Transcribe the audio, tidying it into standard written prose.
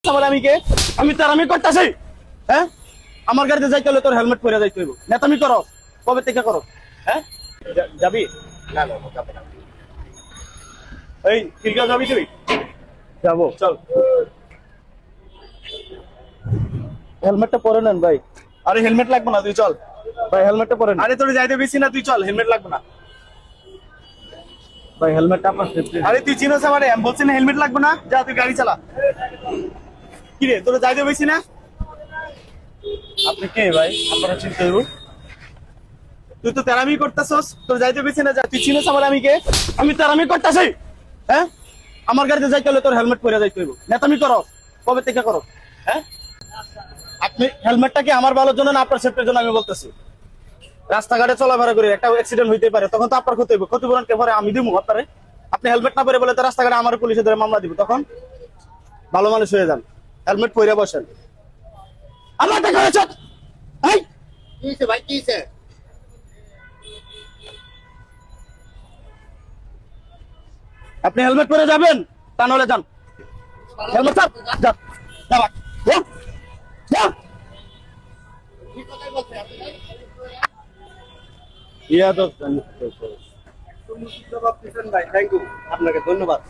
আমি কে? আমি তার আমি করতেছি। হ্যাঁ, আমার গাড়িতে যাইতে হলে তোর হেলমেট পরে যাইতে হইব। নেতামি করো, কবে থেকে করো? হ্যাঁ, যাবি? না না যাবে না। এই কিলকা যাবি তুই? যাবো, চল। হেলমেটটা পরে নেন ভাই। আরে হেলমেট লাগবে না, তুই চল ভাই, হেলমেটটা পরে নেন। আরে তোর যাইতে বেশি না, তুই চল, হেলমেট লাগবে না ভাই, হেলমেটটা আপনার সেফটি। আরে তুই চিনোস আমারে, আমি বলছি না হেলমেট লাগবে না, যা তুই গাড়ি চালা। কি রে, তোর যাইতে বেশি না? আপনি কে ভাই? আপনারা চিনতে হইব। তুই তো তেরামি করতেছস, তোর যাইতে বেশি না, যা। তুই চিনোস আমার আমি কে? আমি তেরামি করতেছি। হ্যাঁ, আমার গাড়িতে যাইতে হলে তোর হেলমেট পরে যাইতে হইব। নেতামি করো, কবে থেকে করো? হ্যাঁ, আপনি হেলমেটটা কি আমার ভালোর জন্য না আপনার সেফটির জন্য? আমি বলতেছি, রাস্তাঘাটে চলাফেরা করে একটা অ্যাক্সিডেন্ট হইতে পারে, তখন তো আপনার ক্ষতি হইব। ক্ষতিপূরণ কে ভরে? আমি দিব আপনারে। আপনি হেলমেট না পরে বলে তো রাস্তাঘাটে আমার পুলিশে ধরে মামলা দিব, তখন ভালো মানুষ হয়ে যান, হেলমেট পরে বসেন। আমার টাকা হয়েছে। এই কি হইছে ভাই, কি হইছে? আপনি হেলমেট পরে যাবেন, তা নাহলে যান। হেলমেট স্যার, যান, যান, যান, যান। ঠিক কথাই বলছে আপনি। ইয়া তো ভাই থ্যাংক ইউ, আপনাকে ধন্যবাদ।